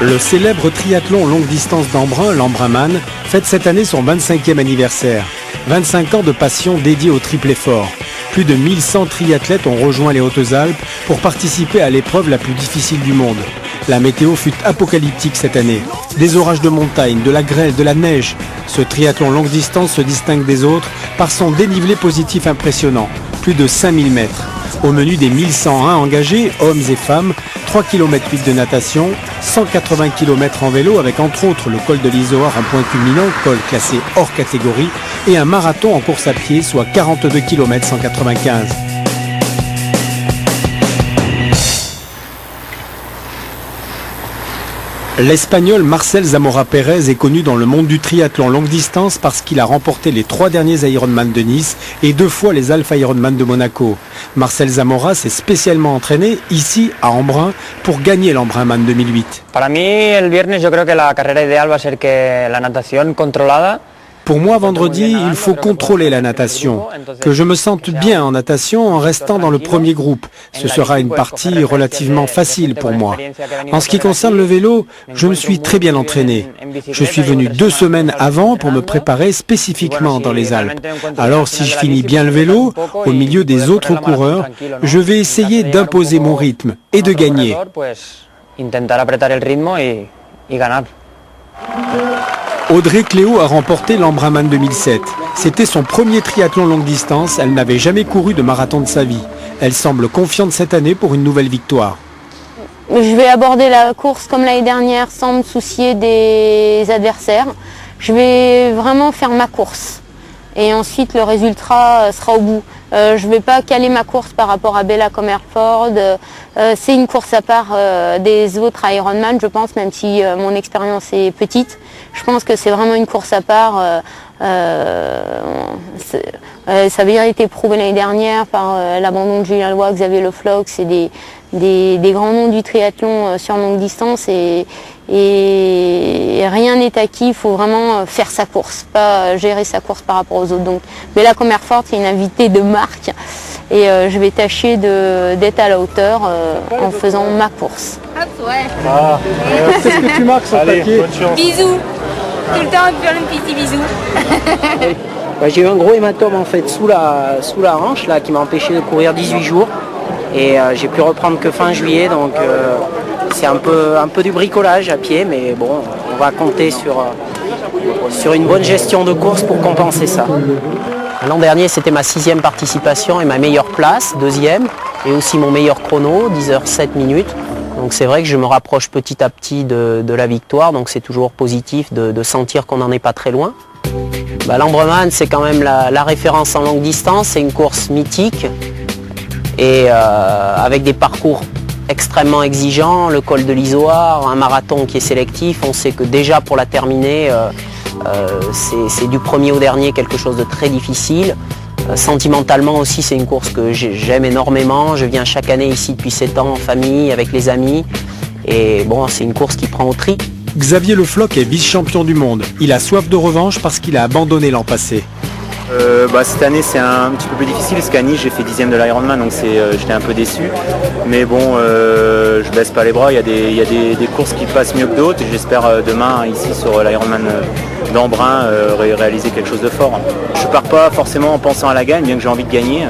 Le célèbre triathlon longue distance d'Embrun, l'Embrunman, fête cette année son 25e anniversaire. 25 ans de passion dédiée au triple effort. Plus de 1100 triathlètes ont rejoint les Hautes-Alpes pour participer à l'épreuve la plus difficile du monde. La météo fut apocalyptique cette année. Des orages de montagne, de la grêle, de la neige. Ce triathlon longue distance se distingue des autres par son dénivelé positif impressionnant. Plus de 5000 mètres. Au menu des 1101 engagés, hommes et femmes, 3,8 km de natation, 180 km en vélo avec entre autres le col de l'Izoard en point culminant, col classé hors catégorie, et un marathon en course à pied, soit 42 km 195. L'Espagnol Marcel Zamora Pérez est connu dans le monde du triathlon longue distance parce qu'il a remporté les 3 derniers Ironman de Nice et 2 fois les Alpha Ironman de Monaco. Marcel Zamora s'est spécialement entraîné ici à Embrun pour gagner l'Embrunman 2008. Para mí el viernes yo creo que la carrera ideal va a ser que la natación controlada. Pour moi, vendredi, il faut contrôler la natation, que je me sente bien en natation en restant dans le premier groupe. Ce sera une partie relativement facile pour moi. En ce qui concerne le vélo, je me suis très bien entraîné. Je suis venu 2 semaines avant pour me préparer spécifiquement dans les Alpes. Alors si je finis bien le vélo, au milieu des autres coureurs, je vais essayer d'imposer mon rythme et de gagner. Audrey Cléo a remporté l'Embrunman 2007. C'était son premier triathlon longue distance. Elle n'avait jamais couru de marathon de sa vie. Elle semble confiante cette année pour une nouvelle victoire. Je vais aborder la course comme l'année dernière sans me soucier des adversaires. Je vais vraiment faire ma course. Et ensuite le résultat sera au bout. Je ne vais pas caler ma course par rapport à Bella Commerford. C'est une course à part des autres Ironman, je pense, même si mon expérience est petite. Je pense que c'est vraiment une course à part. Ça avait été prouvé l'année dernière par l'abandon de Julien Loix, Xavier Le Floch, et des grands noms du triathlon sur longue distance. Et rien n'est acquis, il faut vraiment faire sa course, pas gérer sa course par rapport aux autres. Donc Bella Commerford, c'est une invitée de marque et je vais tâcher d'être à la hauteur en faisant ma course. Ah, qu'est-ce que tu marques sur le papier? Bisous. Tout le temps, faire un petit bisou. J'ai eu un gros hématome en fait sous la hanche là, qui m'a empêché de courir 18 jours. Et j'ai pu reprendre que fin juillet, donc c'est un peu du bricolage à pied, mais bon, on va compter sur une bonne gestion de course pour compenser ça. L'an dernier, c'était ma 6e participation et ma meilleure place, 2e, et aussi mon meilleur chrono, 10h07 minutes. Donc c'est vrai que je me rapproche petit à petit de la victoire, donc c'est toujours positif de sentir qu'on n'en est pas très loin. L'Embrunman, c'est quand même la référence en longue distance, c'est une course mythique et avec des parcours extrêmement exigeants, le col de l'Izoard, un marathon qui est sélectif, on sait que déjà pour la terminer, c'est du premier au dernier quelque chose de très difficile. Sentimentalement aussi, c'est une course que j'aime énormément. Je viens chaque année ici depuis 7 ans en famille, avec les amis. Et bon, c'est une course qui prend au tri. Xavier Le Floch est vice-champion du monde. Il a soif de revanche parce qu'il a abandonné l'an passé. Cette année c'est un petit peu plus difficile parce qu'à Nice j'ai fait 10e de l'Ironman, donc j'étais un peu déçu. Mais bon, je baisse pas les bras, il y a des courses qui passent mieux que d'autres et j'espère demain ici sur l'Ironman d'Embrun réaliser quelque chose de fort. Je pars pas forcément en pensant à la gagne, bien que j'ai envie de gagner.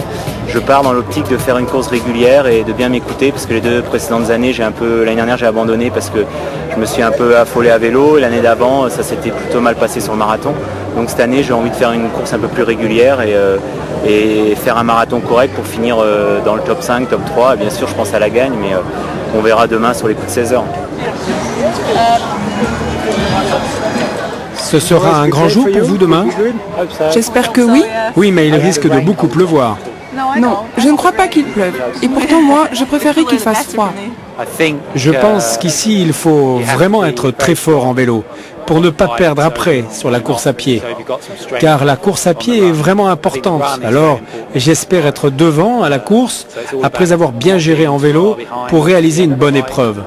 Je pars dans l'optique de faire une course régulière et de bien m'écouter parce que les 2 précédentes années, l'année dernière j'ai abandonné parce que je me suis un peu affolé à vélo. L'année d'avant, ça s'était plutôt mal passé sur le marathon. Donc cette année, j'ai envie de faire une course un peu plus régulière et faire un marathon correct pour finir dans le top 5, top 3. Et bien sûr, je pense à la gagne, mais on verra demain sur les coups de 16 heures. Ce sera un grand jour pour vous demain? J'espère que oui. Oui, mais il risque de beaucoup pleuvoir. Non, je ne crois pas qu'il pleuve. Et pourtant, moi, je préférerais qu'il fasse froid. Je pense qu'ici, il faut vraiment être très fort en vélo pour ne pas perdre après sur la course à pied. Car la course à pied est vraiment importante. Alors, j'espère être devant à la course après avoir bien géré en vélo pour réaliser une bonne épreuve.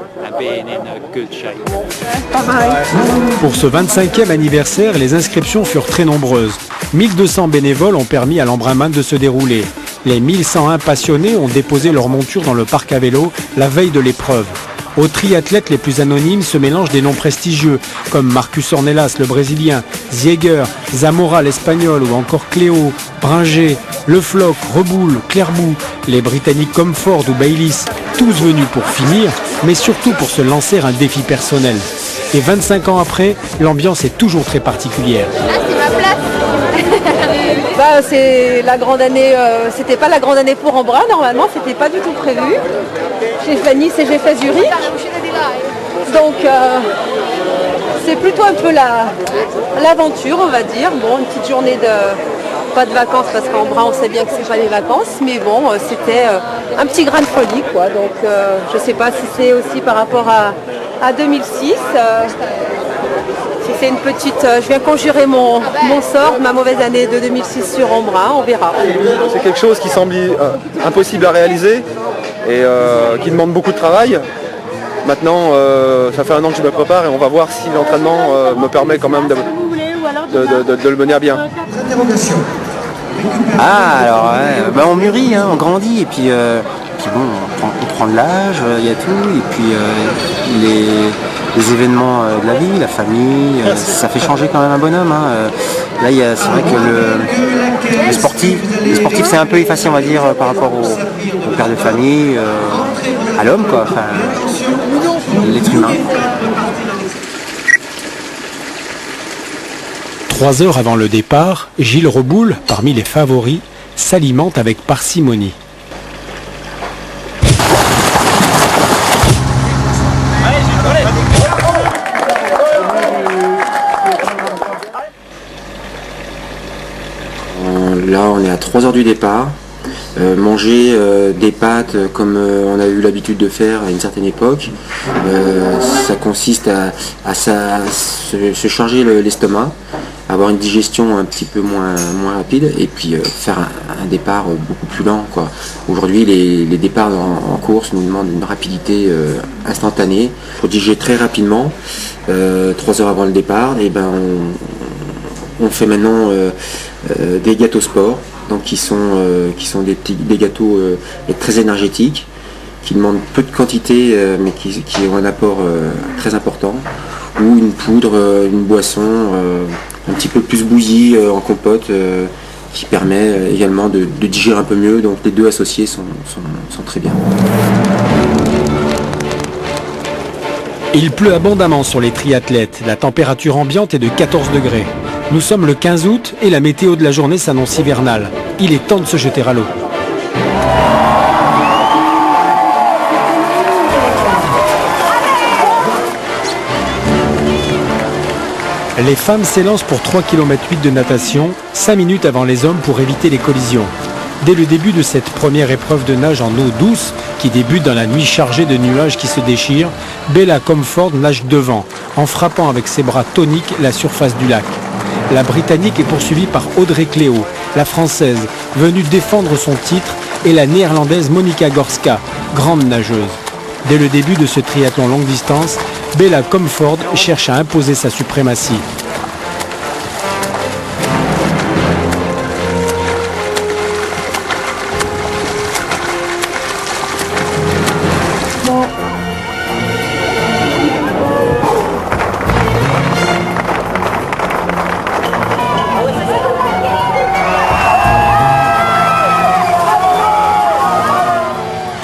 Pour ce 25e anniversaire, les inscriptions furent très nombreuses. 1200 bénévoles ont permis à l'Embrunman de se dérouler. Les 1101 passionnés ont déposé leur monture dans le parc à vélo la veille de l'épreuve. Aux triathlètes les plus anonymes se mélangent des noms prestigieux, comme Marcus Ornelas, le Brésilien, Ziegler, Zamora, l'Espagnol, ou encore Cléo, Bringer, Le Floch, Reboul, Clairbout, les Britanniques Comfort ou Bayliss, tous venus pour finir, mais surtout pour se lancer un défi personnel. Et 25 ans après, l'ambiance est toujours très particulière. C'est la grande année, c'était pas la grande année pour Embrun, normalement, c'était pas du tout prévu. J'ai fait Nice et j'ai fait Zurich. Donc c'est plutôt un peu l'aventure, on va dire. Bon, une petite journée pas de vacances parce qu'Embrun on sait bien que c'est pas les vacances, mais bon, c'était un petit grain de folie, quoi. Donc je sais pas si c'est aussi par rapport à 2006. Si c'est une petite, je viens conjurer mon sort, ma mauvaise année de 2006 sur Embrun, on verra. C'est quelque chose qui semble impossible à réaliser et qui demande beaucoup de travail. Maintenant, ça fait un an que je me prépare et on va voir si l'entraînement me permet quand même de le mener à bien. Alors on mûrit, hein, on grandit et puis bon, on prend de l'âge, il y a tout, et puis les événements de la vie, la famille, ça fait changer quand même un bonhomme. Hein. Là, c'est vrai que le sportif c'est un peu effacé, on va dire, par rapport au père de famille, à l'homme, quoi, enfin, l'être humain. 3 heures avant le départ, Gilles Reboul, parmi les favoris, s'alimente avec parcimonie. Là, on est à 3 heures du départ. Manger des pâtes comme on a eu l'habitude de faire à une certaine époque, ça consiste à se charger l'estomac, avoir une digestion un petit peu moins rapide et puis faire un départ beaucoup plus lent, quoi. Aujourd'hui, les départs en course nous demandent une rapidité instantanée. Pour digérer très rapidement, 3 heures avant le départ, et on fait maintenant des gâteaux sport, donc qui sont des gâteaux très énergétiques, qui demandent peu de quantité mais qui ont un apport très important, ou une poudre, une boisson un petit peu plus bouillie en compote qui permet également de digérer un peu mieux, donc les deux associés sont très bien. Il pleut abondamment sur les triathlètes, la température ambiante est de 14 degrés. Nous sommes le 15 août et la météo de la journée s'annonce hivernale. Il est temps de se jeter à l'eau. Les femmes s'élancent pour 3,8 km de natation, 5 minutes avant les hommes pour éviter les collisions. Dès le début de cette première épreuve de nage en eau douce, qui débute dans la nuit chargée de nuages qui se déchirent, Bella Comfort nage devant, en frappant avec ses bras toniques la surface du lac. La Britannique est poursuivie par Audrey Cléo, la Française, venue défendre son titre, et la Néerlandaise Monica Gorska, grande nageuse. Dès le début de ce triathlon longue distance, Bella Comfort cherche à imposer sa suprématie.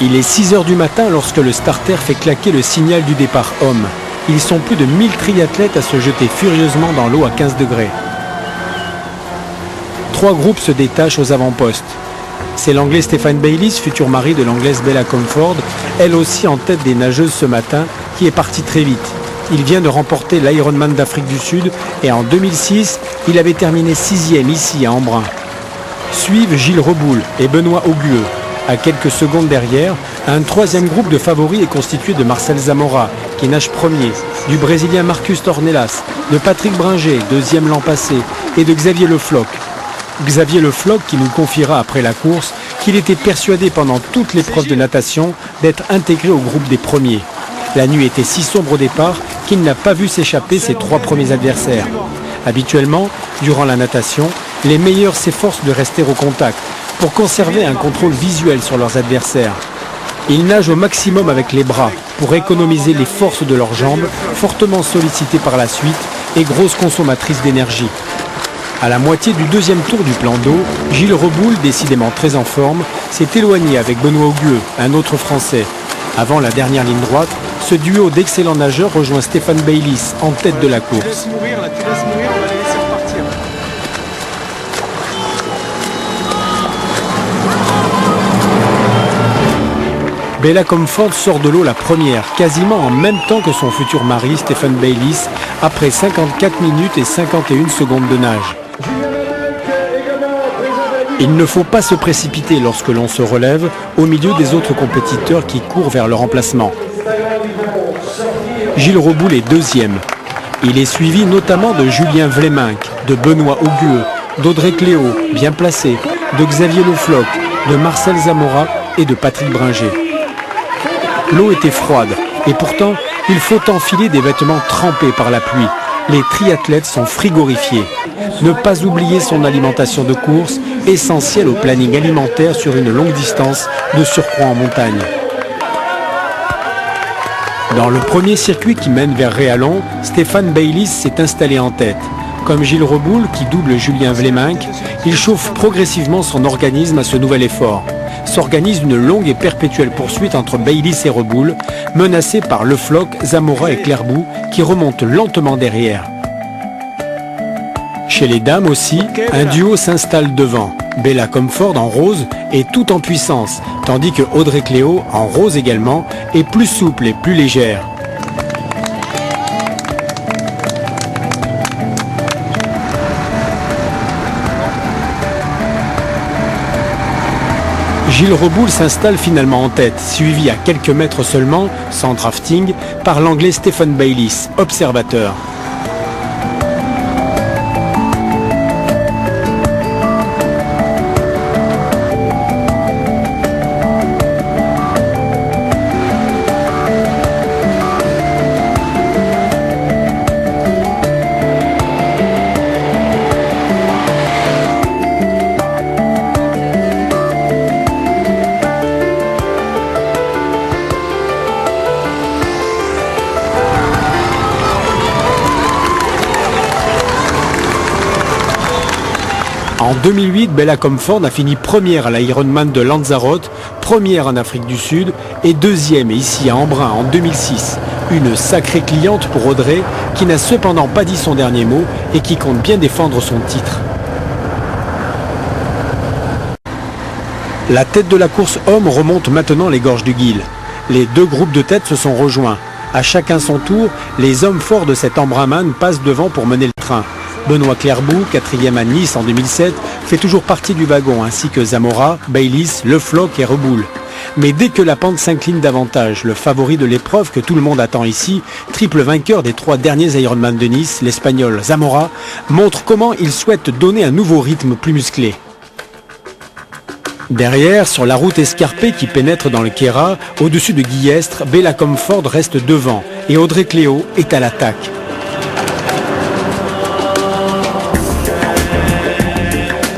Il est 6 heures du matin lorsque le starter fait claquer le signal du départ homme. Ils sont plus de 1000 triathlètes à se jeter furieusement dans l'eau à 15 degrés. 3 groupes se détachent aux avant-postes. C'est l'anglais Stephen Bayliss, futur mari de l'anglaise Bella Comfort, elle aussi en tête des nageuses ce matin, qui est parti très vite. Il vient de remporter l'Ironman d'Afrique du Sud et en 2006, il avait terminé 6e ici à Embrun. Suivent Gilles Reboul et Benoît Augueux. À quelques secondes derrière, un 3e groupe de favoris est constitué de Marcel Zamora, qui nage premier, du Brésilien Marcus Ornelas, de Patrick Bringer, 2e l'an passé, et de Xavier Le Floch. Xavier Le Floch qui nous confiera après la course qu'il était persuadé pendant toute l'épreuve de natation d'être intégré au groupe des premiers. La nuit était si sombre au départ qu'il n'a pas vu s'échapper ses 3 premiers adversaires. Habituellement, durant la natation, les meilleurs s'efforcent de rester au contact pour conserver un contrôle visuel sur leurs adversaires. Ils nagent au maximum avec les bras, pour économiser les forces de leurs jambes, fortement sollicitées par la suite et grosses consommatrices d'énergie. À la moitié du deuxième tour du plan d'eau, Gilles Reboul, décidément très en forme, s'est éloigné avec Benoît Augueux, un autre Français. Avant la dernière ligne droite, ce duo d'excellents nageurs rejoint Stéphane Bayliss en tête de la course. Tu laisses mourir, on va les laisser repartir. Bella Comfort sort de l'eau la première, quasiment en même temps que son futur mari Stéphane Bayliss, après 54 minutes et 51 secondes de nage. Il ne faut pas se précipiter lorsque l'on se relève au milieu des autres compétiteurs qui courent vers le remplacement. Gilles Reboul est deuxième. Il est suivi notamment de Julien Vleminck, de Benoît Augueux, d'Audrey Cléo, bien placé, de Xavier Le Floch, de Marcel Zamora et de Patrick Bringer. L'eau était froide et pourtant, il faut enfiler des vêtements trempés par la pluie. Les triathlètes sont frigorifiés. Ne pas oublier son alimentation de course, essentielle au planning alimentaire sur une longue distance, de surcroît en montagne. Dans le premier circuit qui mène vers Réalon, Stéphane Bayliss s'est installé en tête. Comme Gilles Reboul, qui double Julien Vleminck, il chauffe progressivement son organisme à ce nouvel effort. S'organise une longue et perpétuelle poursuite entre Bayliss et Reboul, menacés par Le Floch, Zamora et Clerboux, qui remontent lentement derrière. Chez les dames aussi, un duo s'installe devant. Bella Comfort en rose est tout en puissance, tandis que Audrey Cléo, en rose également, est plus souple et plus légère. Gilles Reboul s'installe finalement en tête, suivi à quelques mètres seulement, sans drafting, par l'anglais Stéphane Bayliss, observateur. En 2008, Bella Comfort a fini première à l'Ironman de Lanzarote, première en Afrique du Sud et deuxième ici à Embrun en 2006. Une sacrée cliente pour Audrey qui n'a cependant pas dit son dernier mot et qui compte bien défendre son titre. La tête de la course homme remonte maintenant les gorges du Guil. Les deux groupes de tête se sont rejoints. À chacun son tour, les hommes forts de cet Embrunman passent devant pour mener le train. Benoît Clerboux, 4e à Nice en 2007, fait toujours partie du wagon, ainsi que Zamora, Bayliss, Le Floch et Reboul. Mais dès que la pente s'incline davantage, le favori de l'épreuve que tout le monde attend ici, triple vainqueur des 3 derniers Ironman de Nice, l'Espagnol Zamora, montre comment il souhaite donner un nouveau rythme plus musclé. Derrière, sur la route escarpée qui pénètre dans le Queyras, au-dessus de Guillestre, Bella Comfort reste devant et Audrey Cléo est à l'attaque.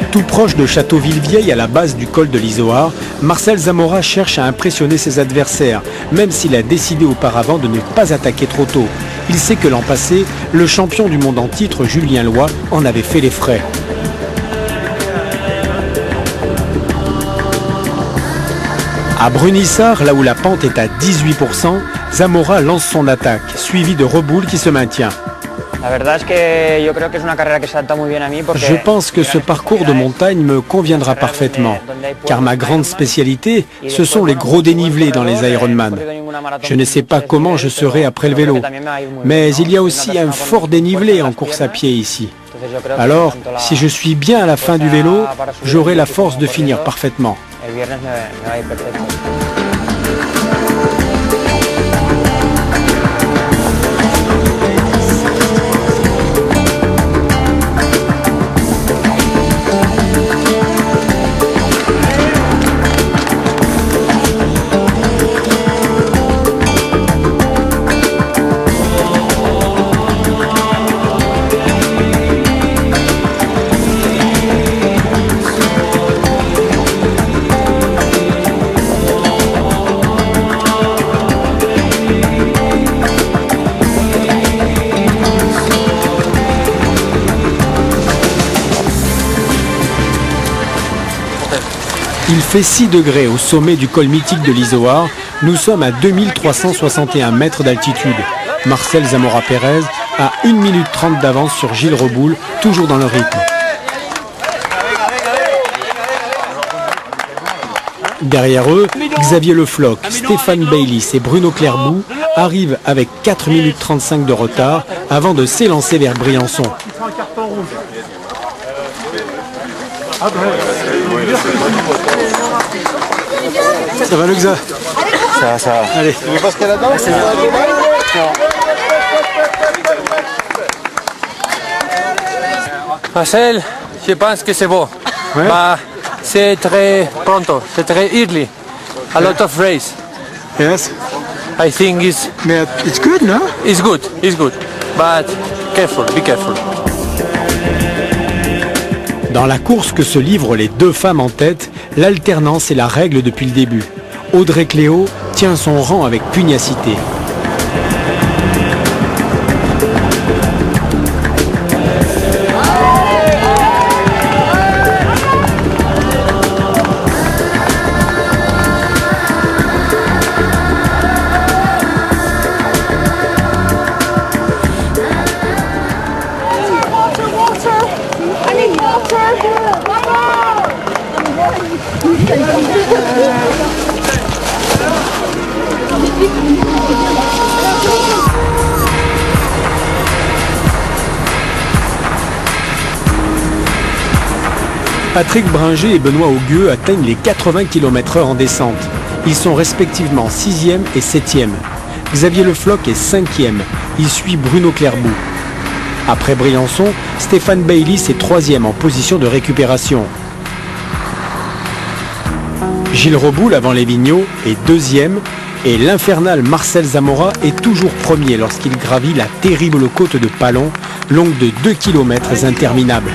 Tout proche de Château-Villevieille, à la base du col de l'Izoard, Marcel Zamora cherche à impressionner ses adversaires, même s'il a décidé auparavant de ne pas attaquer trop tôt. Il sait que l'an passé, le champion du monde en titre, Julien Loy, en avait fait les frais. À Brunissard, là où la pente est à 18%, Zamora lance son attaque, suivi de Reboul qui se maintient. Je pense que ce parcours de montagne me conviendra parfaitement, car ma grande spécialité, ce sont les gros dénivelés dans les Ironman. Je ne sais pas comment je serai après le vélo, mais il y a aussi un fort dénivelé en course à pied ici. Alors, si je suis bien à la fin du vélo, j'aurai la force de finir parfaitement. Il fait 6 degrés au sommet du col mythique de l'Izoard. Nous sommes à 2361 mètres d'altitude. Marcel Zamora Pérez a 1 minute 30 d'avance sur Gilles Reboul, toujours dans le rythme. Derrière eux, Xavier Le Floch, Stéphane Baylis et Bruno Clairbout arrivent avec 4 minutes 35 de retard avant de s'élancer vers Briançon. Ça va le Xa? Ça va. Allez. Tu veux pas ce qu'elle a dedans? Marcel, je pense que c'est bon. Ouais. Bah, c'est très pronto, c'est très early. A lot of race. Yes. I think it's good, no? It's good. But careful, be careful. Dans la course que se livrent les deux femmes en tête, l'alternance est la règle depuis le début. Audrey Cléo tient son rang avec pugnacité. Patrick Bringer et Benoît Augueux atteignent les 80 km/h en descente. Ils sont respectivement 6e et 7e. Xavier Le Floch est 5e. Il suit Bruno Clairbout. Après Briançon, Stéphane Baylis est 3e en position de récupération. Gilles Reboul, avant les Vigneaux, est 2e et l'infernal Marcel Zamora est toujours premier lorsqu'il gravit la terrible côte de Pallon, longue de 2 km interminables.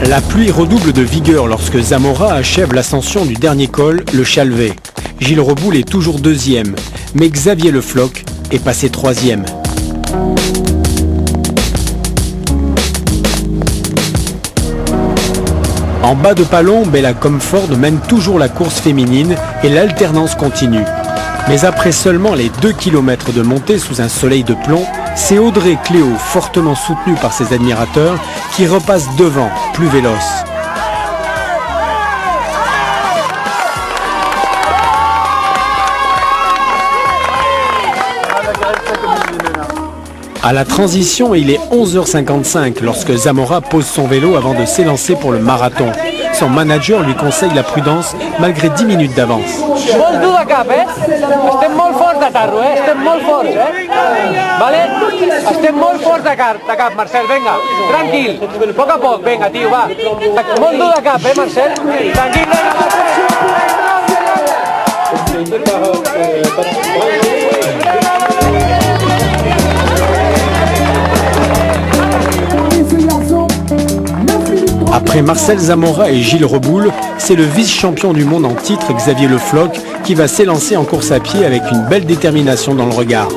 La pluie redouble de vigueur lorsque Zamora achève l'ascension du dernier col, le Chalvet. Gilles Reboul est toujours 2e, mais Xavier Le Floch est passé 3e. En bas de Pallon, Bella Comfort mène toujours la course féminine et l'alternance continue. Mais après seulement les 2 km de montée sous un soleil de plomb, c'est Audrey Cléo, fortement soutenue par ses admirateurs, qui repasse devant, plus véloce. À la transition, il est 11h55 lorsque Zamora pose son vélo avant de s'élancer pour le marathon. Son manager lui conseille la prudence malgré 10 minutes d'avance. Molt dur de cap, Estem molt forts de carro, Estem molt forts, Vale? Estem molt forts de cap, Marcel, venga. Tranquil, poc a poc, venga, tio, va. Molt dur de cap, Marcel? Tranquil, Après Marcel Zamora et Gilles Reboul, c'est le vice-champion du monde en titre Xavier Le Floch qui va s'élancer en course à pied avec une belle détermination dans le regard.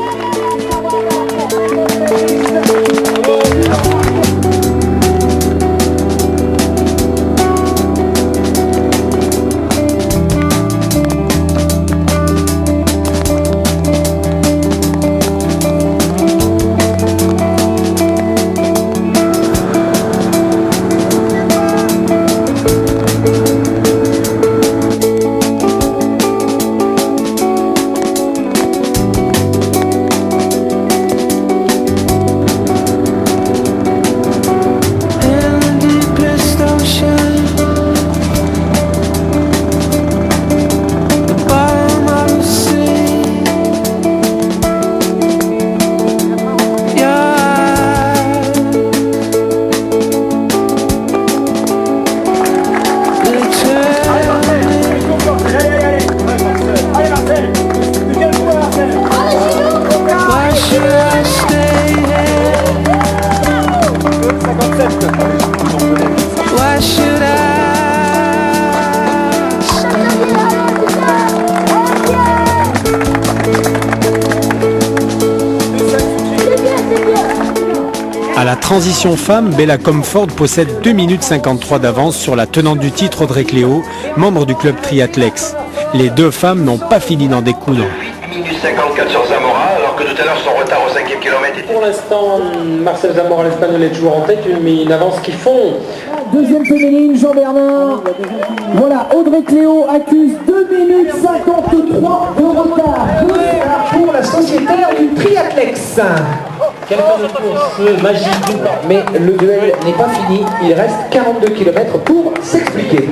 À la transition femme, Bella Comfort possède 2 minutes 53 d'avance sur la tenante du titre Audrey Cléo, membre du club Triathlex. Les deux femmes n'ont pas fini d'en découdre. 8 minutes 54 sur Zamora, alors que tout à l'heure son retard au 5e kilomètre était... Pour l'instant, Marcel Zamora, l'Espagnol, est toujours en tête, mais une avance qui fond. Deuxième féminine, Jean-Bernard. Voilà, Audrey Cléo accuse 2 minutes 53 de retard. Pour la sociétaire du Triathlex. Quelques courses magiques, mais le duel n'est pas fini. Il reste 42 km pour s'expliquer.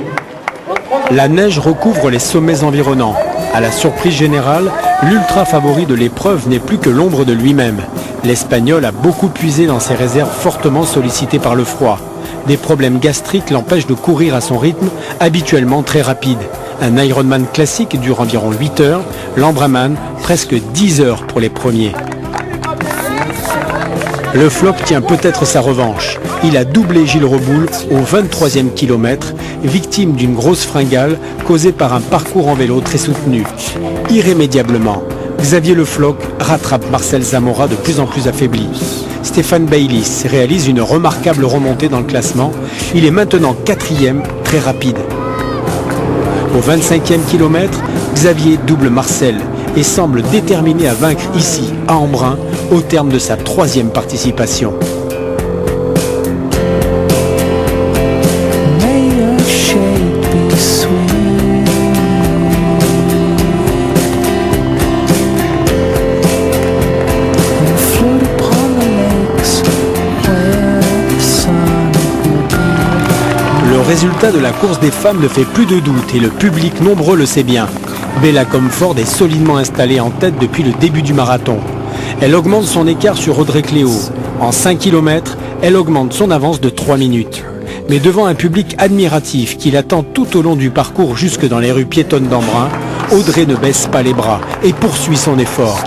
La neige recouvre les sommets environnants. À la surprise générale, l'ultra favori de l'épreuve n'est plus que l'ombre de lui-même. L'Espagnol a beaucoup puisé dans ses réserves fortement sollicitées par le froid. Des problèmes gastriques l'empêchent de courir à son rythme, habituellement très rapide. Un Ironman classique dure environ 8 heures, l'Ambraman presque 10 heures pour les premiers. Le Floch tient peut-être sa revanche. Il a doublé Gilles Reboul au 23e kilomètre, victime d'une grosse fringale causée par un parcours en vélo très soutenu. Irrémédiablement, Xavier Le Floch rattrape Marcel Zamora de plus en plus affaibli. Stéphane Baylis réalise une remarquable remontée dans le classement. Il est maintenant 4e, très rapide. Au 25e kilomètre, Xavier double Marcel et semble déterminé à vaincre ici, à Embrun, au terme de sa 3e participation. Le résultat de la course des femmes ne fait plus de doute et le public nombreux le sait bien. Bella Comfort est solidement installée en tête depuis le début du marathon. Elle augmente son écart sur Audrey Cléo. En 5 km, elle augmente son avance de 3 minutes. Mais devant un public admiratif qui l'attend tout au long du parcours jusque dans les rues piétonnes d'Embrun, Audrey ne baisse pas les bras et poursuit son effort.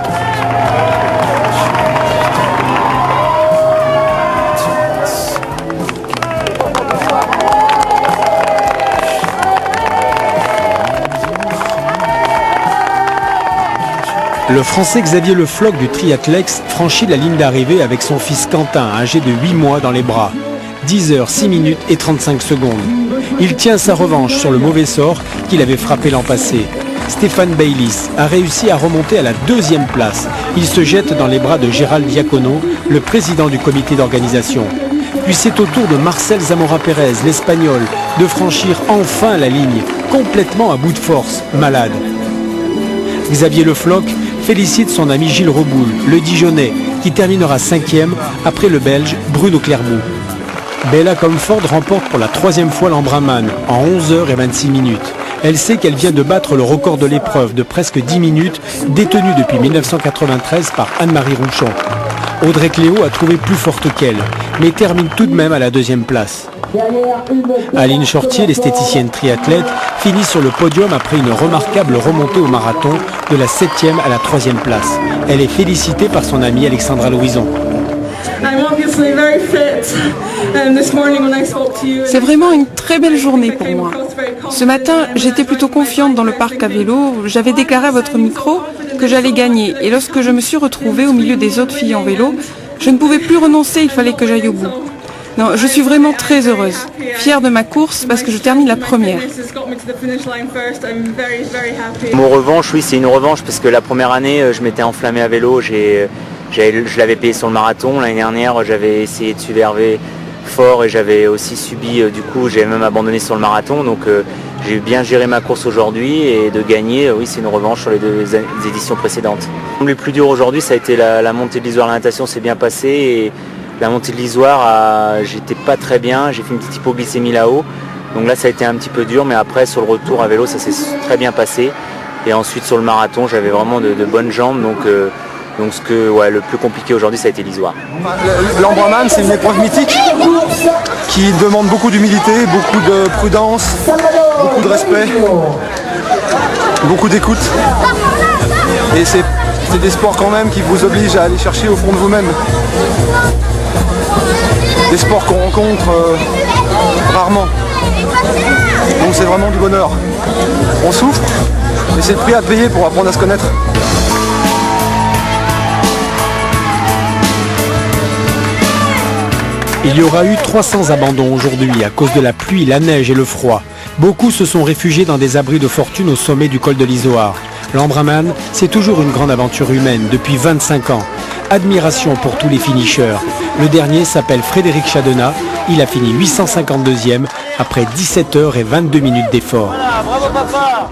Le Français Xavier Le Floch du Triathlex franchit la ligne d'arrivée avec son fils Quentin, âgé de 8 mois, dans les bras. 10 heures, 6 minutes et 35 secondes. Il tient sa revanche sur le mauvais sort qu'il avait frappé l'an passé. Stéphane Baylis a réussi à remonter à la 2e place. Il se jette dans les bras de Gérald Diacono, le président du comité d'organisation. Puis c'est au tour de Marcel Zamora Pérez, l'Espagnol, de franchir enfin la ligne, complètement à bout de force, malade. Xavier Le Floch félicite son ami Gilles Reboul, le Dijonnais, qui terminera 5e après le Belge Bruno Clermont. Bella Comfort remporte pour la 3e fois l'Ambraman en 11 heures et 26 minutes. Elle sait qu'elle vient de battre le record de l'épreuve de presque 10 minutes, détenu depuis 1993 par Anne-Marie Rouchon. Audrey Cléo a trouvé plus forte qu'elle, mais termine tout de même à la 2e place. Aline Chortier, l'esthéticienne triathlète, finit sur le podium après une remarquable remontée au marathon de la 7e à la 3e place. Elle est félicitée par son amie Alexandra Louison. C'est vraiment une très belle journée pour moi. Ce matin, j'étais plutôt confiante dans le parc à vélo. J'avais déclaré à votre micro que j'allais gagner. Et lorsque je me suis retrouvée au milieu des autres filles en vélo, je ne pouvais plus renoncer, il fallait que j'aille au bout. Non, je suis vraiment très heureuse, fière de ma course parce que je termine la première. Mon revanche, oui, c'est une revanche parce que la première année, je m'étais enflammé à vélo. Je l'avais payé sur le marathon. L'année dernière, j'avais essayé de suivre Hervé fort et j'avais aussi subi, du coup, j'ai même abandonné sur le marathon. Donc j'ai bien géré ma course aujourd'hui et de gagner, oui, c'est une revanche sur les 2 éditions précédentes. Le plus dur aujourd'hui, ça a été la montée de l'Isoire. La natation s'est bien passée et la montée de l'Isoire, j'étais pas très bien, j'ai fait une petite hypoglycémie là-haut. Donc là, ça a été un petit peu dur, mais après, sur le retour à vélo, ça s'est très bien passé. Et ensuite, sur le marathon, j'avais vraiment de bonnes jambes. Donc le plus compliqué aujourd'hui, ça a été l'Isoire. L'Ambraman, c'est une épreuve mythique qui demande beaucoup d'humilité, beaucoup de prudence, beaucoup de respect, beaucoup d'écoute. Et c'est des sports quand même qui vous obligent à aller chercher au fond de vous-même. Des sports qu'on rencontre rarement. Donc c'est vraiment du bonheur. On souffre, mais c'est le prix à payer pour apprendre à se connaître. Il y aura eu 300 abandons aujourd'hui à cause de la pluie, la neige et le froid. Beaucoup se sont réfugiés dans des abris de fortune au sommet du col de l'Izoard. L'Embrunman, c'est toujours une grande aventure humaine depuis 25 ans. Admiration pour tous les finishers. Le dernier s'appelle Frédéric Chadena. Il a fini 852e après 17 heures et 22 minutes d'effort. Bravo papa!